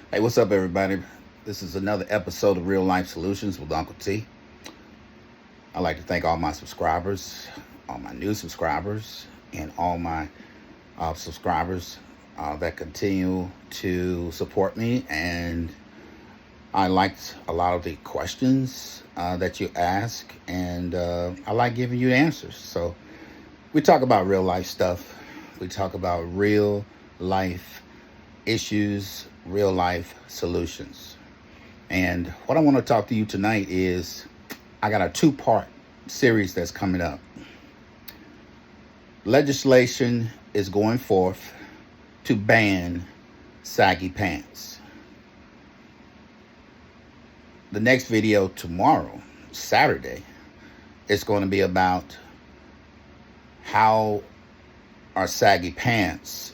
Hey, what's up, everybody? This is another episode of Real Life Solutions with Uncle T. I'd like to thank all my subscribers, all my new subscribers, and all my subscribers that continue to support me. And I liked a lot of the questions that you ask, and I like giving you answers. So we talk about real life stuff. We talk about real life issues, real life solutions. And what I want to talk to you tonight is I got a two-part series that's coming up. Legislation is going forth to ban saggy pants. The next video tomorrow, Saturday, is going to be about how are saggy pants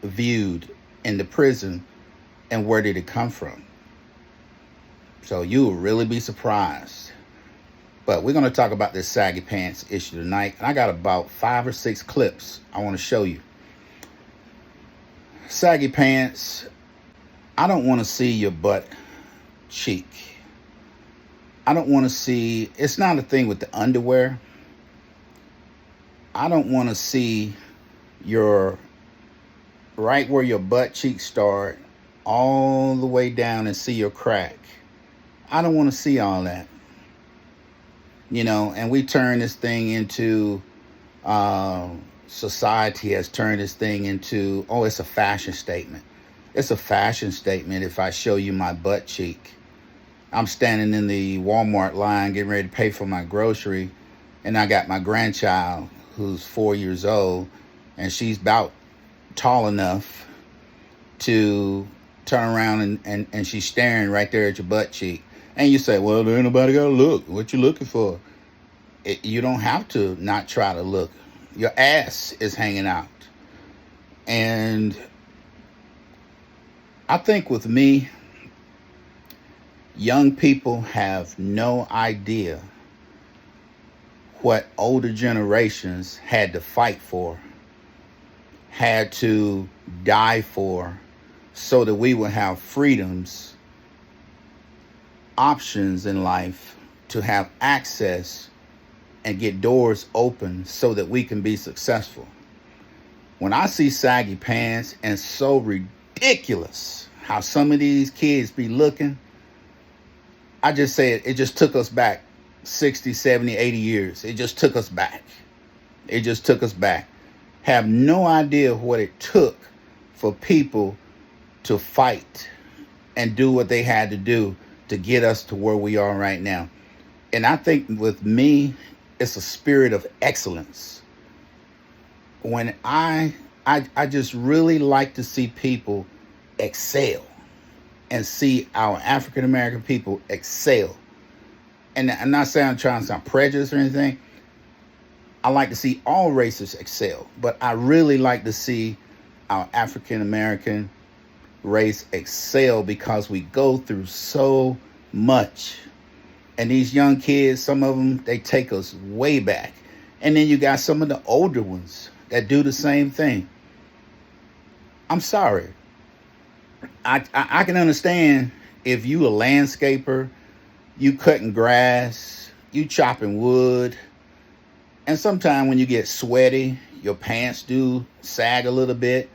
viewed in the prison and where did it come from. So you will really be surprised. But we're going to talk about this saggy pants issue tonight. And I got about 5 or 6 clips I want to show you. Saggy pants, I don't want to see your butt cheek. I don't want to see, it's not a thing with the underwear. I don't want to see your, right where your butt cheeks start, all the way down and see your crack. I don't want to see all that. And we turn this thing into, society has turned this thing into, oh, it's a fashion statement. It's a fashion statement if I show you my butt cheek. I'm standing in the Walmart line getting ready to pay for my grocery, and I got my grandchild who's 4 years old, and she's about tall enough to turn around and she's staring right there at your butt cheek. And you say, well, there ain't nobody got to look. What you looking for? You don't have to not try to look. Your ass is hanging out. And I think with me, young people have no idea what older generations had to fight for, had to die for, so that we would have freedoms, options in life to have access and get doors open so that we can be successful. When I see saggy pants, and so ridiculous how some of these kids be looking, I just say it just took us back 60, 70, 80 years. It just took us back. It just took us back. Have no idea what it took for people to fight and do what they had to do to get us to where we are right now. And I think with me, it's a spirit of excellence. When I just really like to see people excel and see our African American people excel. And I'm not saying I'm trying to sound prejudiced or anything. I like to see all races excel, but I really like to see our African American race excel because we go through so much. And these young kids, some of them, they take us way back. And then you got some of the older ones that do the same thing. I'm sorry. I can understand if you a landscaper, you cutting grass, you chopping wood, and sometimes when you get sweaty, your pants do sag a little bit.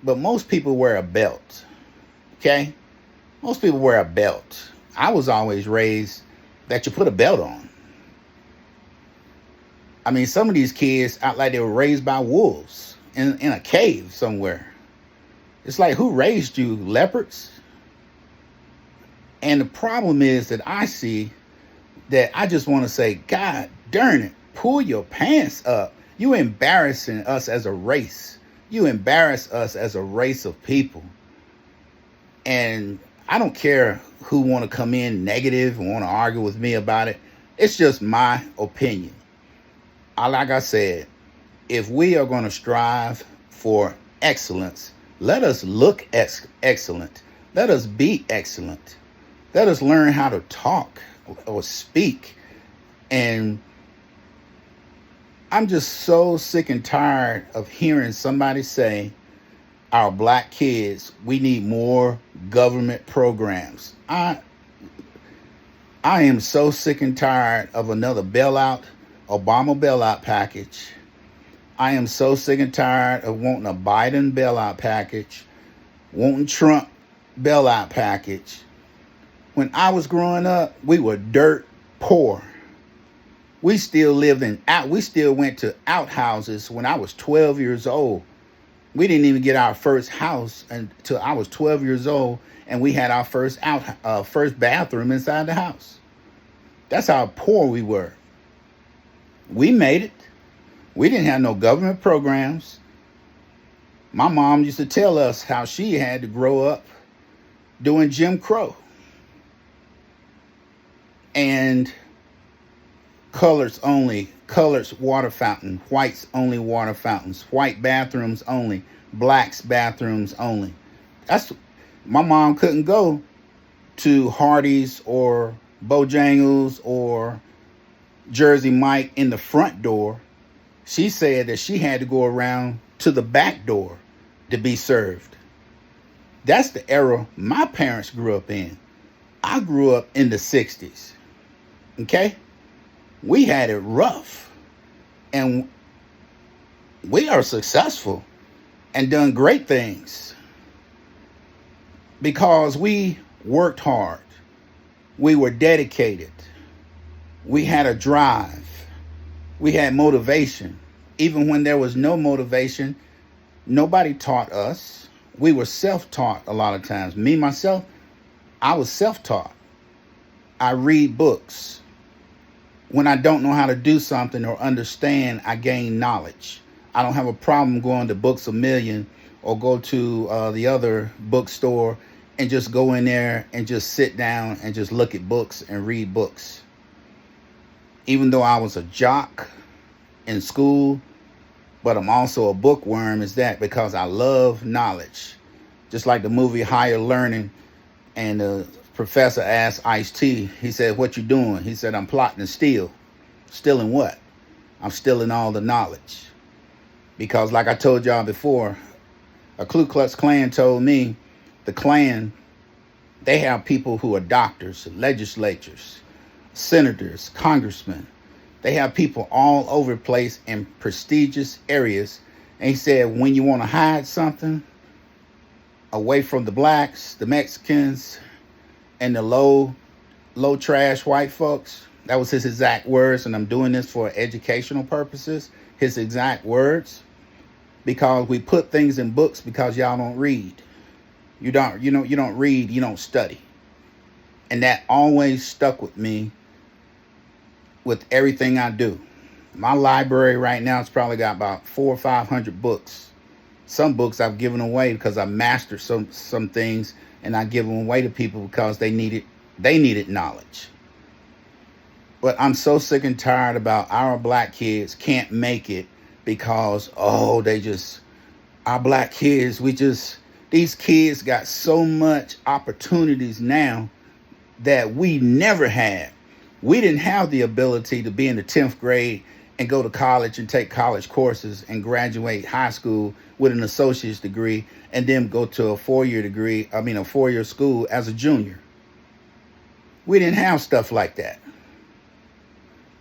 But most people wear a belt, okay? Most people wear a belt. I was always raised that you put a belt on. I mean, some of these kids act like they were raised by wolves in a cave somewhere. It's like, who raised you, leopards? And the problem is that I see that I just want to say, God darn it, pull your pants up. You embarrassing us as a race. You embarrass us as a race of people. And I don't care who want to come in negative and want to argue with me about it. It's just my opinion. Like I said, if we are going to strive for excellence, let us look excellent. Let us be excellent. Let us learn how to talk or speak. And I'm just so sick and tired of hearing somebody say, our black kids, we need more government programs. I am so sick and tired of another bailout, Obama bailout package. I am so sick and tired of wanting a Biden bailout package, wanting Trump bailout package. When I was growing up, we were dirt poor. We still we still went to outhouses when I was 12 years old. We didn't even get our first house until I was 12 years old, and we had our first bathroom inside the house. That's how poor we were. We made it. We didn't have no government programs. My mom used to tell us how she had to grow up doing Jim Crow and colors only, colors water fountain, whites only water fountains, white bathrooms only, blacks bathrooms only. That's my mom couldn't go to Hardee's or Bojangles or Jersey Mike in the front door. She said that she had to go around to the back door to be served. That's the era my parents grew up in. I grew up in the 60s. Okay? We had it rough. And we are successful and done great things because we worked hard. We were dedicated. We had a drive. We had motivation. Even when there was no motivation, nobody taught us. We were self-taught a lot of times. Me, myself, I was self-taught. I read books. When I don't know how to do something or understand, I gain knowledge. I don't have a problem going to Books A Million or go to the other bookstore and just go in there and just sit down and just look at books and read books. Even though I was a jock in school, but I'm also a bookworm, is that because I love knowledge. Just like the movie Higher Learning, and the professor asked Ice-T, he said, "What you doing?" He said, "I'm plotting to steal." Stealing what? I'm stealing all the knowledge. Because like I told y'all before, a Ku Klux Klan told me, the Klan, they have people who are doctors, legislators, senators, congressmen. They have people all over the place in prestigious areas. And he said, when you want to hide something away from the blacks, the Mexicans, and the low trash white folks, that was his exact words. And I'm doing this for educational purposes. His exact words, because we put things in books because y'all don't read. You don't read, you don't study. And that always stuck with me with everything I do. My library right now has probably got about 400 or 500 books. Some books I've given away because I mastered some things, and I give them away to people because they needed knowledge. But I'm so sick and tired about our black kids can't make it because our black kids, these kids got so much opportunities now that we never had. We didn't have the ability to be in the 10th grade and go to college and take college courses and graduate high school with an associate's degree and then go to a four-year school as a junior. We didn't have stuff like that.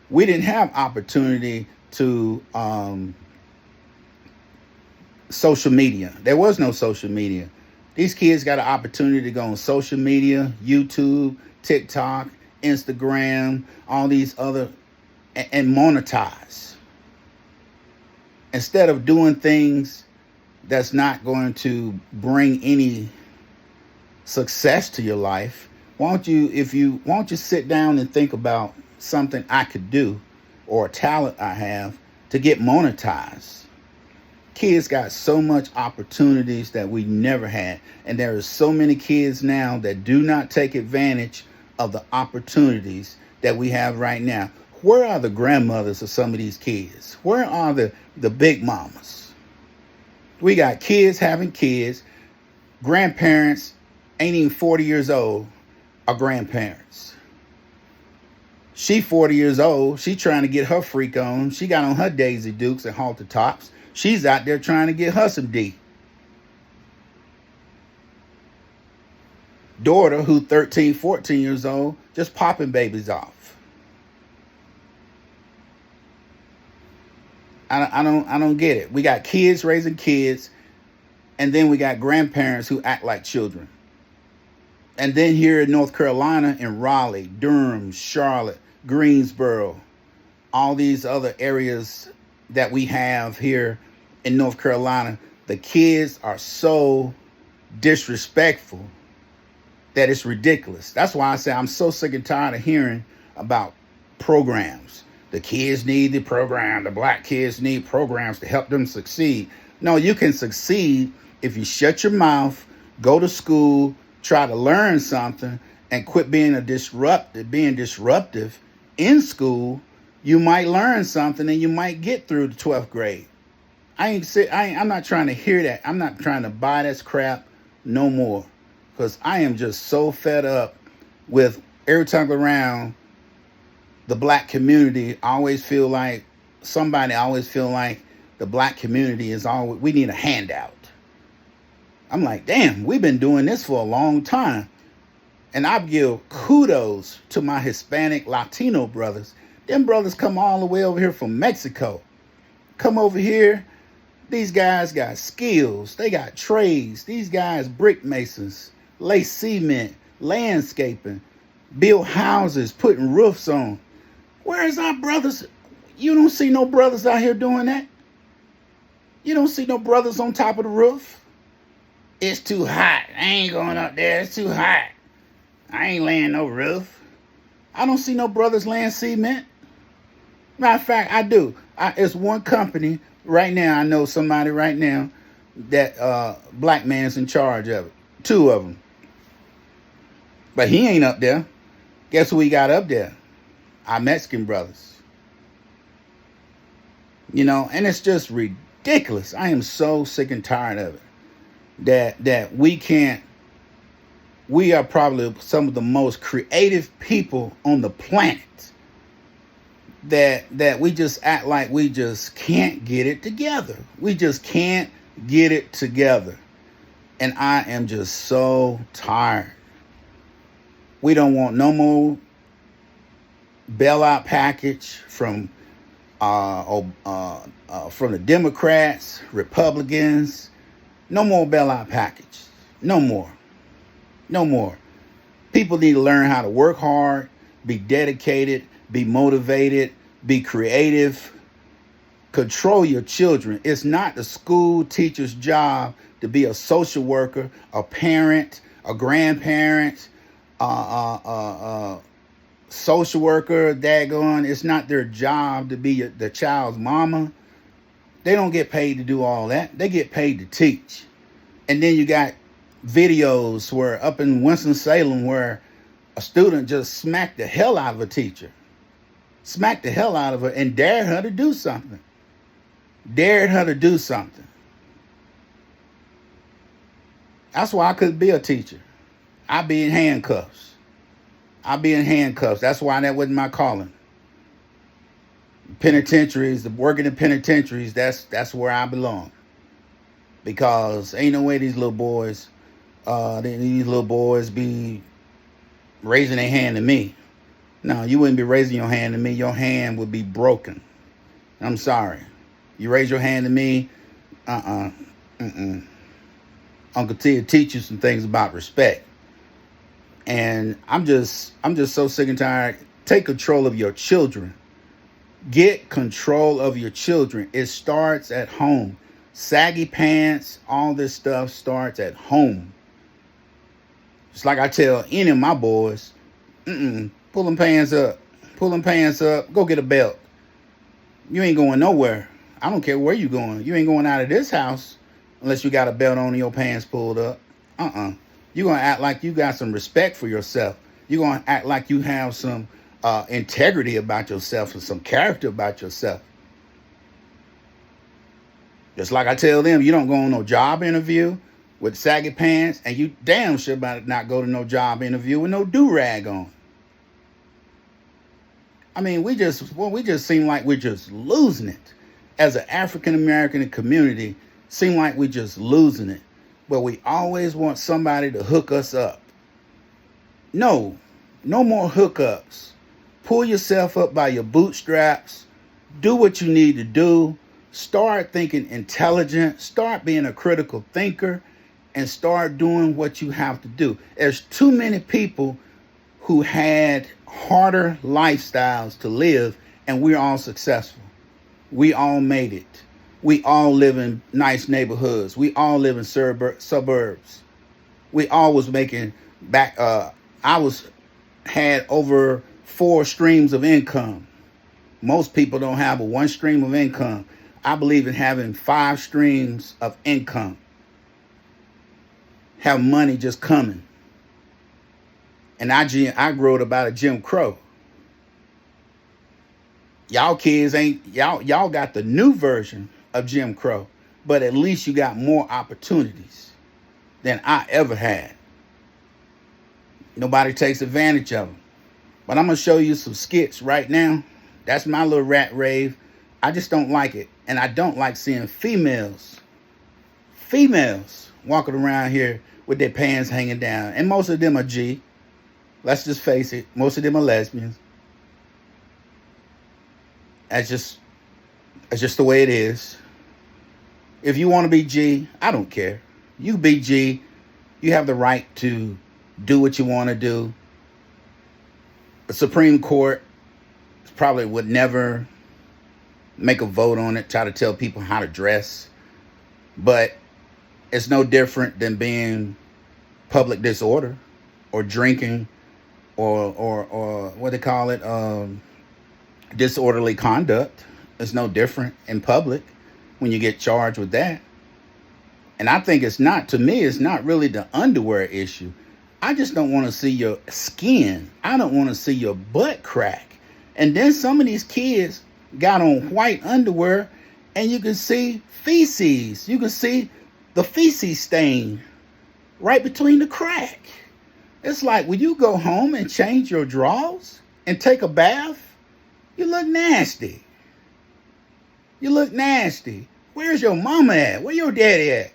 We didn't have opportunity to social media. There was no social media. These kids got an opportunity to go on social media, YouTube, TikTok, Instagram, all these other, and monetize. Instead of doing things that's not going to bring any success to your life, why don't you sit down and think about something I could do or a talent I have to get monetized. Kids got so much opportunities that we never had. And there are so many kids now that do not take advantage of the opportunities that we have right now. Where are the grandmothers of some of these kids? Where are the big mamas? We got kids having kids. Grandparents ain't even 40 years old are grandparents. She 40 years old. She trying to get her freak on. She got on her Daisy Dukes and halter tops. She's out there trying to get her some D. daughter who 13, 14 years old, just popping babies off. I don't get it. We got kids raising kids, and then we got grandparents who act like children. And then here in North Carolina, in Raleigh, Durham, Charlotte, Greensboro, all these other areas that we have here in North Carolina, the kids are so disrespectful that it's ridiculous. That's why I say I'm so sick and tired of hearing about programs. The kids need the program. The black kids need programs to help them succeed. No, you can succeed if you shut your mouth, go to school, try to learn something, and quit being disruptive in school. You might learn something and you might get through the 12th grade. I'm not trying to hear that. I'm not trying to buy this crap no more. Because I am just so fed up with every time around the black community. I always feel like the black community is always, we need a handout. I'm like, damn, we've been doing this for a long time. And I give kudos to my Hispanic Latino brothers. Them brothers come all the way over here from Mexico. Come over here. These guys got skills. They got trades. These guys, brick masons, lay cement, landscaping, build houses, putting roofs on. Where's our brothers? You don't see no brothers out here doing that. You don't see no brothers on top of the roof. It's too hot. I ain't going up there. It's too hot. I ain't laying no roof. I don't see no brothers laying cement. Matter of fact, I do. It's one company right now. I know somebody right now that black man's in charge of it. Two of them. But he ain't up there. Guess who he got up there? Our Mexican brothers. You know, and it's just ridiculous. I am so sick and tired of it. That we are probably some of the most creative people on the planet. That we just act like we just can't get it together. We just can't get it together. And I am just so tired. We don't want no more bailout package from the Democrats, Republicans. No more bailout package. No more. No more. People need to learn how to work hard, be dedicated, be motivated, be creative. Control your children. It's not the school teacher's job to be a social worker, a parent, a grandparent, social worker, daggone. It's not their job to be the child's mama. They don't get paid to do all that. They get paid to teach. And then you got videos where up in Winston-Salem where a student just smacked the hell out of a teacher. Smacked the hell out of her and dared her to do something. Dared her to do something. That's why I couldn't be a teacher. I'd be in handcuffs. That's why that wasn't my calling. Penitentiaries, working in penitentiaries, that's where I belong. Because ain't no way these little boys be raising their hand to me. No, you wouldn't be raising your hand to me. Your hand would be broken. I'm sorry. You raise your hand to me, Uncle T will teach you some things about respect. And I'm just so sick and tired. Take control of your children. Get control of your children. It starts at home. Saggy pants, all this stuff starts at home. It's like I tell any of my boys, pull them pants up. Pull them pants up. Go get a belt. You ain't going nowhere. I don't care where you going. You ain't going out of this house unless you got a belt on and your pants pulled up. You're going to act like you got some respect for yourself. You're going to act like you have some integrity about yourself and some character about yourself. Just like I tell them, you don't go on no job interview with saggy pants, and you damn sure about not go to no job interview with no do-rag on. I mean, we just seem like we're just losing it. As an African-American community, seem like we're just losing it. But we always want somebody to hook us up. No, no more hookups. Pull yourself up by your bootstraps. Do what you need to do. Start thinking intelligent. Start being a critical thinker and start doing what you have to do. There's too many people who had harder lifestyles to live, and we're all successful. We all made it. We all live in nice neighborhoods. We all live in suburbs. We all was making back. I was had over 4 streams of income. Most people don't have a one stream of income. I believe in having 5 streams of income. Have money just coming. And I grew up about a Jim Crow. Y'all kids ain't y'all got the new version of Jim Crow, but at least you got more opportunities than I ever had. Nobody takes advantage of them. But I'm gonna show you some skits right now. That's my little rat rave. I just don't like it, and I don't like seeing females walking around here with their pants hanging down, and most of them are G. Let's just face it, most of them are lesbians. That's just the way it is. If you want to be G, I don't care. You be G. You have the right to do what you want to do. The Supreme Court probably would never make a vote on it, try to tell people how to dress. But it's no different than being public disorder or drinking or what they call it, disorderly conduct. It's no different in public when you get charged with that. And I think it's not really the underwear issue. I just don't want to see your skin. I don't want to see your butt crack. And then some of these kids got on white underwear and you can see feces. You can see the feces stain right between the crack. It's like when you go home and change your drawers and take a bath, you look nasty. You look nasty. Where's your mama at? Where your daddy at?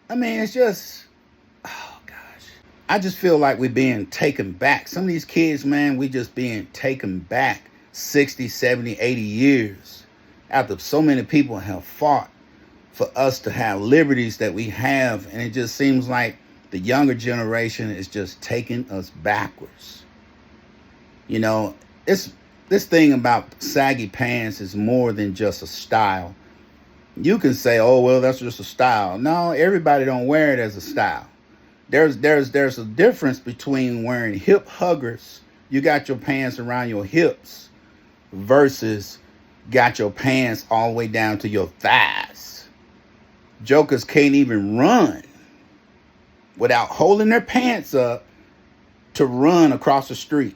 I mean, it's just, oh gosh. I just feel like we're being taken back. Some of these kids, man, we just being taken back 60, 70, 80 years after so many people have fought for us to have liberties that we have. And it just seems like the younger generation is just taking us backwards. You know, it's this thing about saggy pants is more than just a style. You can say, oh, well, that's just a style. No, everybody don't wear it as a style. There's a difference between wearing hip huggers, you got your pants around your hips, versus got your pants all the way down to your thighs. Jokers can't even run without holding their pants up to run across the street.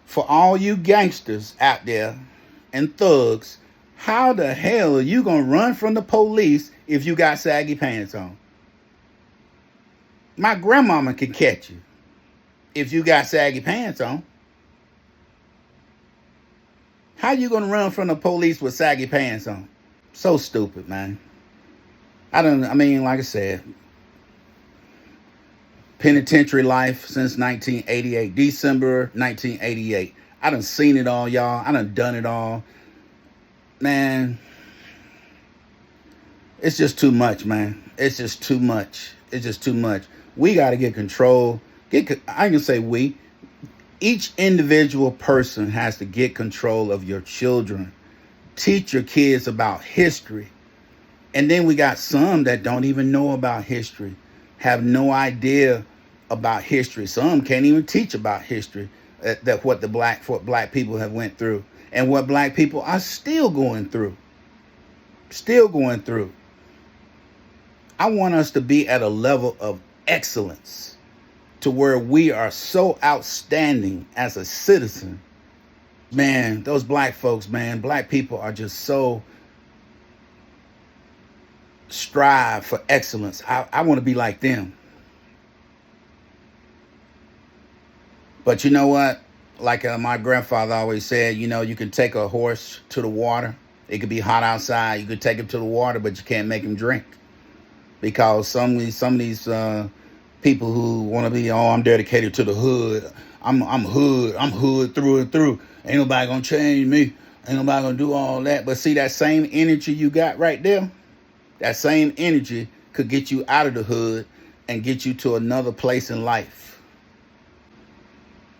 For all you gangsters out there and thugs, how the hell are you going to run from the police if you got saggy pants on? My grandmama can catch you if you got saggy pants on. How you going to run from the police with saggy pants on? So stupid, man. Like I said, penitentiary life since 1988, December 1988. I done seen it all, y'all. I done it all. Man, it's just too much, man. It's just too much. It's just too much. We got to get control. I can say we. Each individual person has to get control of your children. Teach your kids about history. And then we got some that don't even know about history, have no idea about history. Some can't even teach about history, that what black people have went through and what black people are still going through. Still going through. I want us to be at a level of excellence to where we are so outstanding as a citizen. Man, those black folks, man, black people are just so strive for excellence. I want to be like them. But you know what? Like my grandfather always said, you know, you can take a horse to the water. It could be hot outside. You could take him to the water, but you can't make him drink. because some of these people who want to be, oh, I'm dedicated to the hood. I'm hood through and through. Ain't nobody gonna change me. Ain't nobody gonna do all that. But see, that same energy you got right there, that same energy could get you out of the hood and get you to another place in life.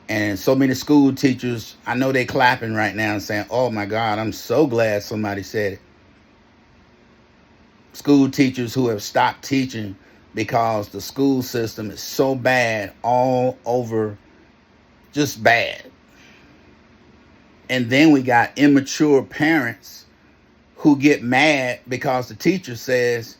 And so many school teachers, I know they clapping right now and saying, oh my God, I'm so glad somebody said it. School teachers who have stopped teaching because the school system is so bad all over, just bad. And then we got immature parents who get mad because the teacher says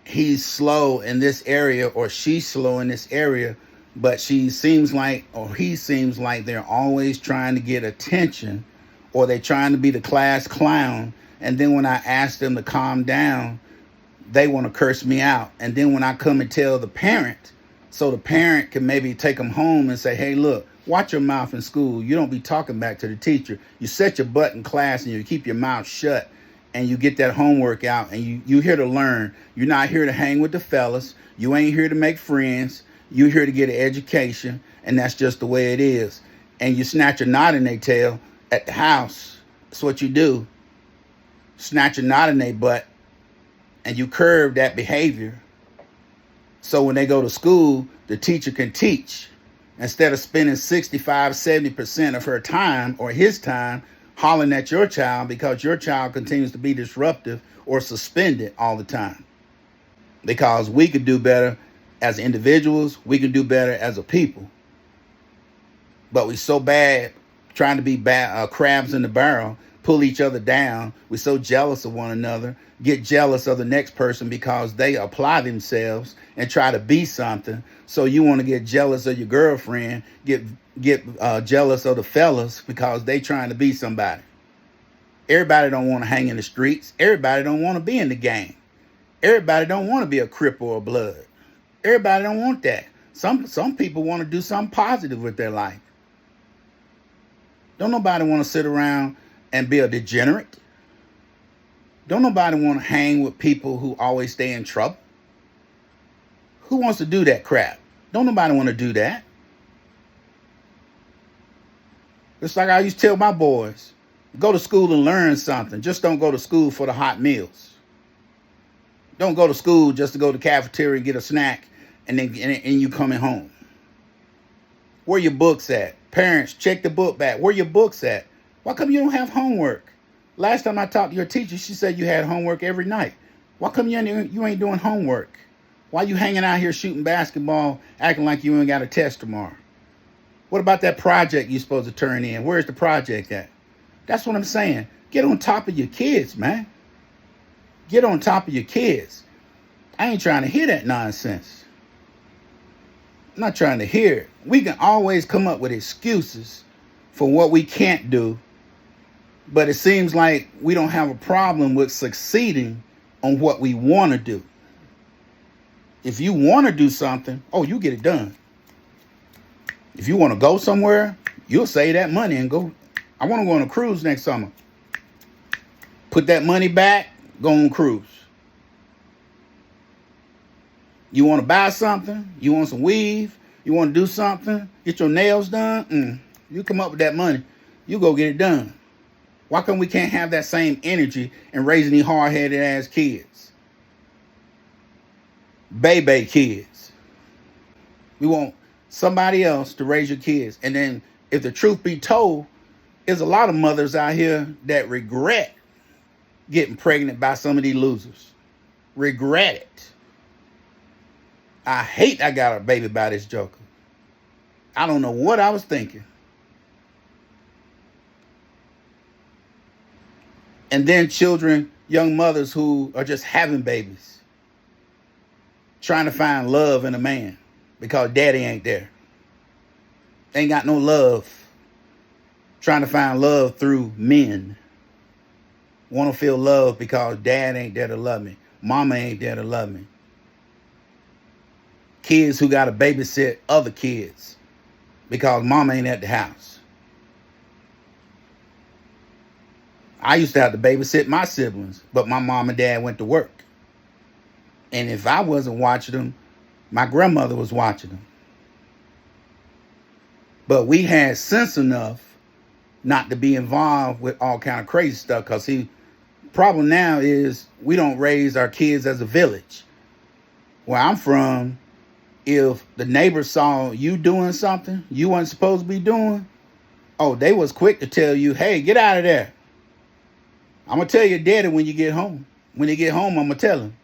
he's slow in this area or she's slow in this area, but she seems like, or he seems like, they're always trying to get attention, or they're trying to be the class clown. And then when I ask them to calm down, they want to curse me out. And then when I come and tell the parent, so the parent can maybe take them home and say, hey, look, watch your mouth in school. You don't be talking back to the teacher. You set your butt in class and you keep your mouth shut and you get that homework out, and you here to learn. You're not here to hang with the fellas. You ain't here to make friends. You're here to get an education, and that's just the way it is. And you snatch a knot in their tail at the house. That's what you do. Snatch a knot in their butt, and you curb that behavior. So when they go to school, the teacher can teach instead of spending 65, 70% of her time or his time hollering at your child because your child continues to be disruptive or suspended all the time. Because we could do better as individuals, we can do better as a people. But we so bad trying to be crabs in the barrel, pull each other down. We're so jealous of one another, get jealous of the next person because they apply themselves and try to be something. So you want to get jealous of your girlfriend, get jealous of the fellas because they trying to be somebody. Everybody don't want to hang in the streets. Everybody don't want to be in the game. Everybody don't want to be a Crip or a Blood. Everybody don't want that. Some people want to do something positive with their life. Don't nobody want to sit around and be a degenerate. Don't nobody want to hang with people who always stay in trouble. Who wants to do that crap? Don't nobody want to do that. It's like I used to tell my boys, go to school and learn something. Just don't go to school for the hot meals. Don't go to school just to go to the cafeteria and get a snack and then you coming home. Where your books at? Parents, check the book back. Where your books at? Why come you don't have homework? Last time I talked to your teacher, she said you had homework every night. Why come you ain't doing homework? Why you hanging out here shooting basketball, acting like you ain't got a test tomorrow? What about that project you're supposed to turn in? Where's the project at? That's what I'm saying. Get on top of your kids, man. Get on top of your kids. I ain't trying to hear that nonsense. I'm not trying to hear it. We can always come up with excuses for what we can't do, but it seems like we don't have a problem with succeeding on what we want to do. If you want to do something, you get it done. If you want to go somewhere, you'll save that money and go. I want to go on a cruise next summer. Put that money back, go on cruise. You want to buy something? You want some weave? You want to do something? Get your nails done? You come up with that money. You go get it done. Why come we can't have that same energy and raising these hard-headed ass kids? Baby kids. We want somebody else to raise your kids. And then if the truth be told, there's a lot of mothers out here that regret getting pregnant by some of these losers. Regret it. I hate I got a baby by this joker. I don't know what I was thinking. And then children, young mothers who are just having babies, trying to find love in a man because daddy ain't there. Ain't got no love. Trying to find love through men. Want to feel love because dad ain't there to love me. Mama ain't there to love me. Kids who got to babysit other kids because mama ain't at the house. I used to have to babysit my siblings, but my mom and dad went to work. And if I wasn't watching them, my grandmother was watching them. But we had sense enough not to be involved with all kind of crazy stuff. Because problem now is we don't raise our kids as a village. Where I'm from, if the neighbors saw you doing something you weren't supposed to be doing, oh, they was quick to tell you, hey, get out of there. I'm going to tell your daddy when you get home. When you get home, I'm going to tell him.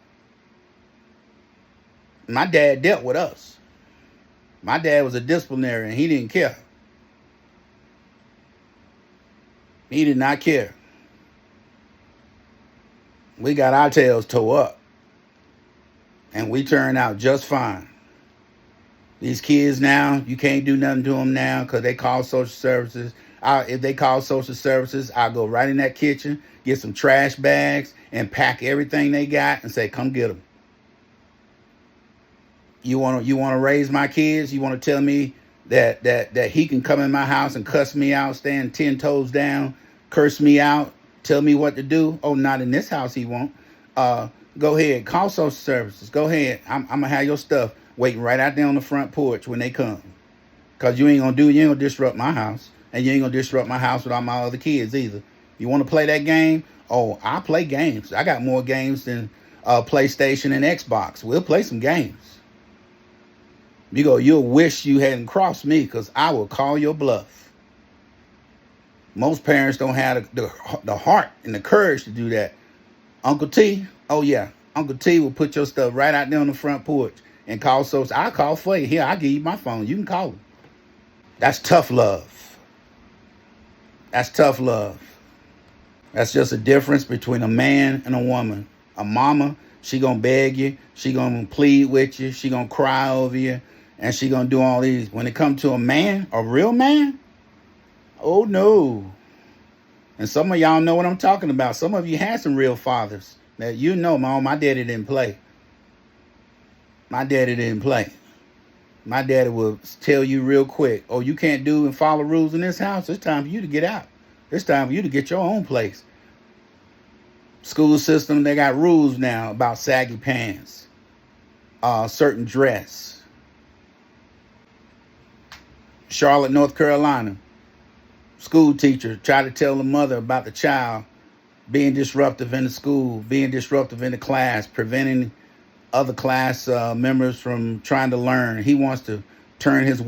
My dad dealt with us. My dad was a disciplinarian. He didn't care. He did not care. We got our tails tore up. And we turned out just fine. These kids now, you can't do nothing to them now because they call social services. If they call social services, I'll go right in that kitchen, get some trash bags, and pack everything they got and say, come get them. You want to raise my kids? You want to tell me that he can come in my house and cuss me out, stand 10 toes down, curse me out, tell me what to do? Oh, not in this house he won't. Go ahead, call social services. Go ahead. I'm going to have your stuff waiting right out there on the front porch when they come. Because you ain't going to disrupt my house. And you ain't going to disrupt my house with all my other kids either. You want to play that game? Oh, I play games. I got more games than PlayStation and Xbox. We'll play some games. You'll wish you hadn't crossed me because I will call your bluff. Most parents don't have the heart and the courage to do that. Uncle T, oh yeah, Uncle T will put your stuff right out there on the front porch and call social. I'll call for you. Here, I'll give you my phone. You can call him. That's tough love. That's tough love. That's just a difference between a man and a woman. A mama, she gonna beg you. She gonna plead with you. She gonna cry over you. And she gonna do all these. When it comes to a man, a real man, oh no. And some of y'all know what I'm talking about. Some of you had some real fathers that my daddy didn't play. My daddy didn't play. My daddy will tell you real quick, oh, you can't do and follow rules in this house. It's time for you to get out. It's time for you to get your own place. School system, they got rules now about saggy pants, certain dress. Charlotte, North Carolina, school teacher tried to tell the mother about the child being disruptive in the school, being disruptive in the class, preventing other class members from trying to learn. He wants to turn his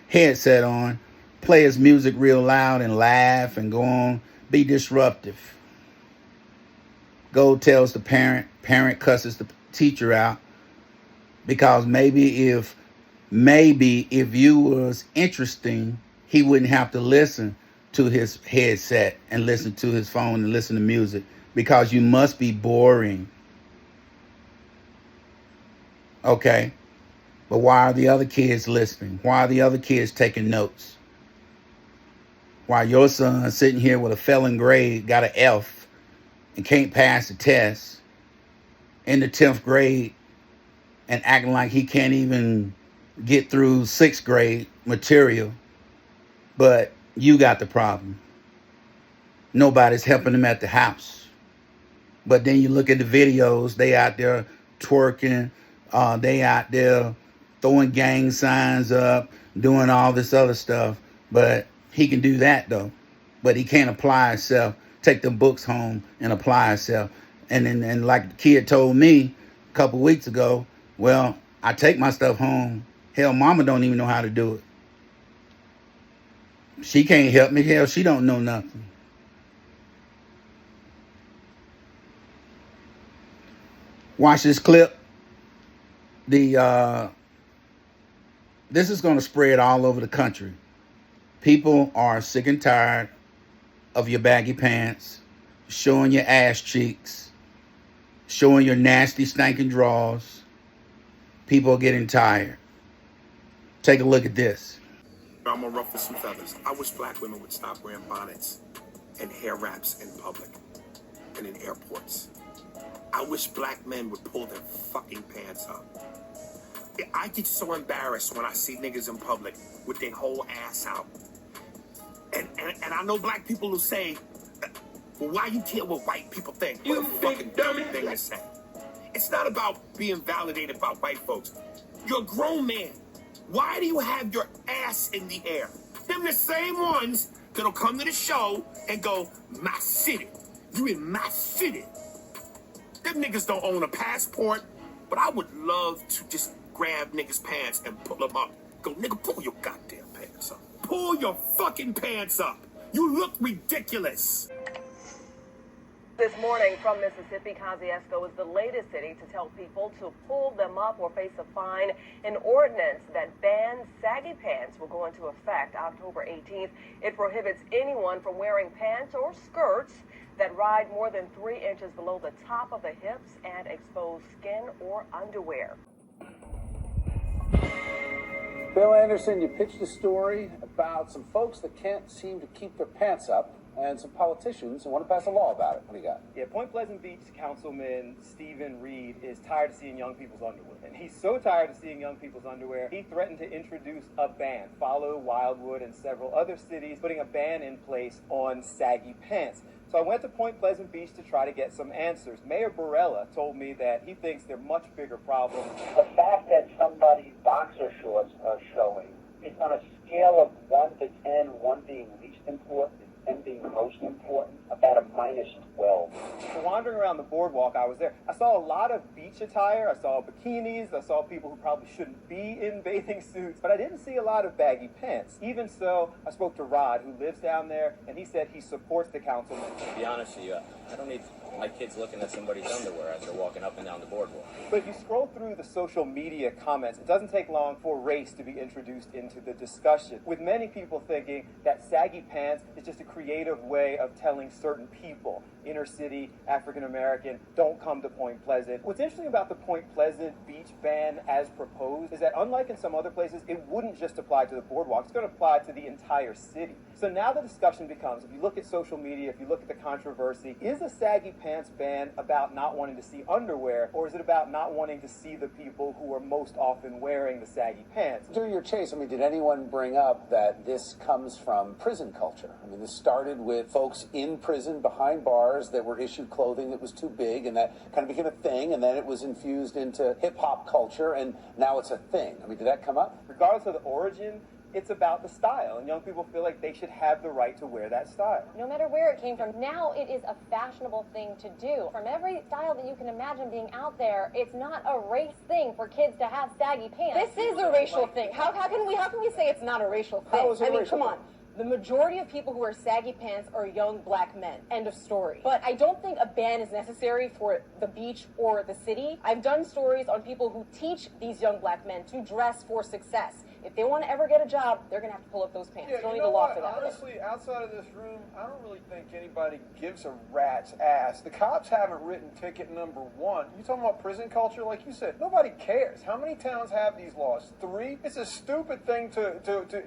headset on, play his music real loud and laugh and go on, be disruptive. Go tells the parent cusses the teacher out because maybe if you was interesting, he wouldn't have to listen to his headset and listen to his phone and listen to music. Because you must be boring. Okay? But why are the other kids listening? Why are the other kids taking notes? Why your son sitting here with a failing grade, got an F, and can't pass the test in the 10th grade and acting like he can't even get through 6th grade material, but you got the problem. Nobody's helping him at the house. But then you look at the videos, they out there twerking, they out there throwing gang signs up, doing all this other stuff. But he can do that though. But he can't apply himself, take them books home and apply himself. And like the kid told me a couple weeks ago, well, I take my stuff home. Hell, mama don't even know how to do it. She can't help me. Hell, she don't know nothing. Watch this clip. This is going to spread all over the country. People are sick and tired of your baggy pants, showing your ass cheeks, showing your nasty, stinking drawers. People are getting tired. Take a look at this. I'm gonna ruffle some feathers. I wish black women would stop wearing bonnets and hair wraps in public and in airports. I wish black men would pull their fucking pants up. I get so embarrassed when I see niggas in public with their whole ass out. And I know black people who say, Well, why you care what white people think? You fucking dummy thing to say. It's not about being validated by white folks. You're a grown man. Why do you have your ass in the air? Them the same ones that'll come to the show and go, my city. You in my city. Them niggas don't own a passport, but I would love to just grab niggas' pants and pull them up. Go, nigga, pull your goddamn pants up. Pull your fucking pants up. You look ridiculous. This morning from Mississippi, Kosciuszko is the latest city to tell people to pull them up or face a fine. An ordinance that bans saggy pants will go into effect October 18th. It prohibits anyone from wearing pants or skirts that ride more than 3 inches below the top of the hips and expose skin or underwear. Bill Anderson, you pitched a story about some folks that can't seem to keep their pants up and some politicians who want to pass a law about it. What do you got? Yeah, Point Pleasant Beach Councilman Stephen Reed is tired of seeing young people's underwear. And he's so tired of seeing young people's underwear, he threatened to introduce a ban, follow Wildwood and several other cities, putting a ban in place on saggy pants. So I went to Point Pleasant Beach to try to get some answers. Mayor Barella told me that he thinks they're much bigger problems. The fact that somebody's boxer shorts are showing is on a scale of 1 to 10, 1 being least important and 10 being most important, about a -12. So wandering around the boardwalk, I was there. I saw a lot of beach attire. I saw bikinis. I saw people who probably shouldn't be in bathing suits. But I didn't see a lot of baggy pants. Even so, I spoke to Rod, who lives down there, and he said he supports the councilman. To be honest with you, I don't need my kids looking at somebody's underwear as they're walking up and down the boardwalk. But if you scroll through the social media comments, it doesn't take long for race to be introduced into the discussion, with many people thinking that saggy pants is just a creative way of telling certain people, inner city, African American, don't come to Point Pleasant. What's interesting about the Point Pleasant beach ban as proposed is that unlike in some other places, it wouldn't just apply to the boardwalk, it's going to apply to the entire city. So now the discussion becomes, if you look at social media, if you look at the controversy, is a saggy pants ban about not wanting to see underwear, or is it about not wanting to see the people who are most often wearing the saggy pants? During your chase, did anyone bring up that this comes from prison culture? This started with folks in prison behind bars that were issued clothing that was too big, and that kind of became a thing, and then it was infused into hip-hop culture, and now it's a thing. Did that come up? Regardless of the origin, it's about the style, and young people feel like they should have the right to wear that style. No matter where it came from, now it is a fashionable thing to do. From every style that you can imagine being out there, it's not a race thing for kids to have saggy pants. This is a racial thing. How can we say it's not a racial thing? How is it racial? Come on. The majority of people who wear saggy pants are young black men. End of story. But I don't think a ban is necessary for the beach or the city. I've done stories on people who teach these young black men to dress for success. If they want to ever get a job, they're going to have to pull up those pants. Yeah, don't need a law for that. Honestly, outside of this room, I don't really think anybody gives a rat's ass. The cops haven't written ticket number 1. You talking about prison culture? Like you said, nobody cares. How many towns have these laws? 3? It's a stupid thing to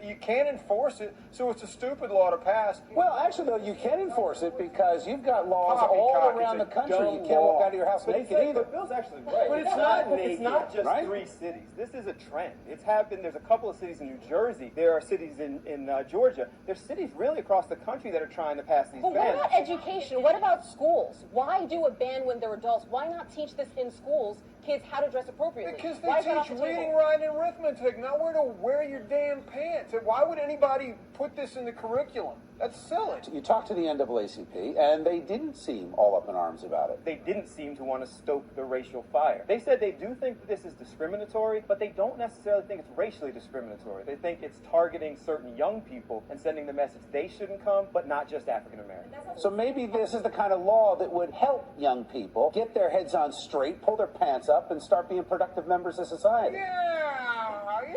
you can't enforce it, so it's a stupid law to pass. Well, actually, though, you can enforce it because you've got laws Poppycock all is around a the country. dumb You can't walk law. out of your house naked either. But Bill's actually right. But it's not naked, It's not just right? 3 cities. This is a trend. It's happened. There's a couple of cities in New Jersey. There are cities in Georgia. There's cities really across the country that are trying to pass these But bans. what about education? What about schools? Why do a ban when they're adults? Why not teach this in schools, kids, how to dress appropriately? Because Why is they that off teach the table? reading, writing, and arithmetic, not where to wear your damn pants. And why would anybody put this in the curriculum? That's silly. You talked to the NAACP, and they didn't seem all up in arms about it. They didn't seem to want to stoke the racial fire. They said they do think that this is discriminatory, but they don't necessarily think it's racially discriminatory. They think it's targeting certain young people and sending the message they shouldn't come, but not just African Americans. So maybe this is the kind of law that would help young people get their heads on straight, pull their pants up, and start being productive members of society. Yeah!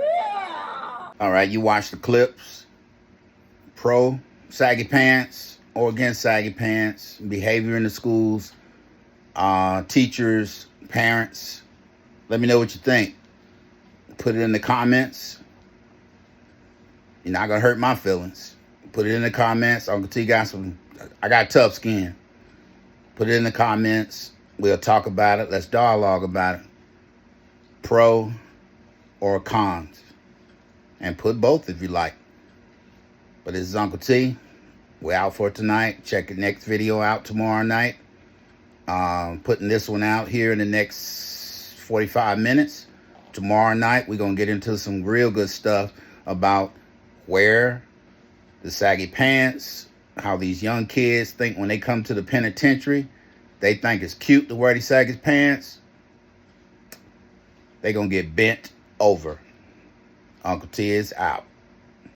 All right, you watch the clips. Pro saggy pants or against saggy pants, behavior in the schools, teachers, parents. Let me know what you think. Put it in the comments. You're not gonna hurt my feelings. Put it in the comments. Uncle T got I got tough skin. Put it in the comments. We'll talk about it. Let's dialogue about it. Pro or cons. And put both if you like. But this is Uncle T. We're out for tonight. Check the next video out tomorrow night. Putting this one out here in the next 45 minutes. Tomorrow night, we're going to get into some real good stuff about where the saggy pants, how these young kids think when they come to the penitentiary, they think it's cute to wear these saggy pants. They're going to get bent over. Uncle T is out.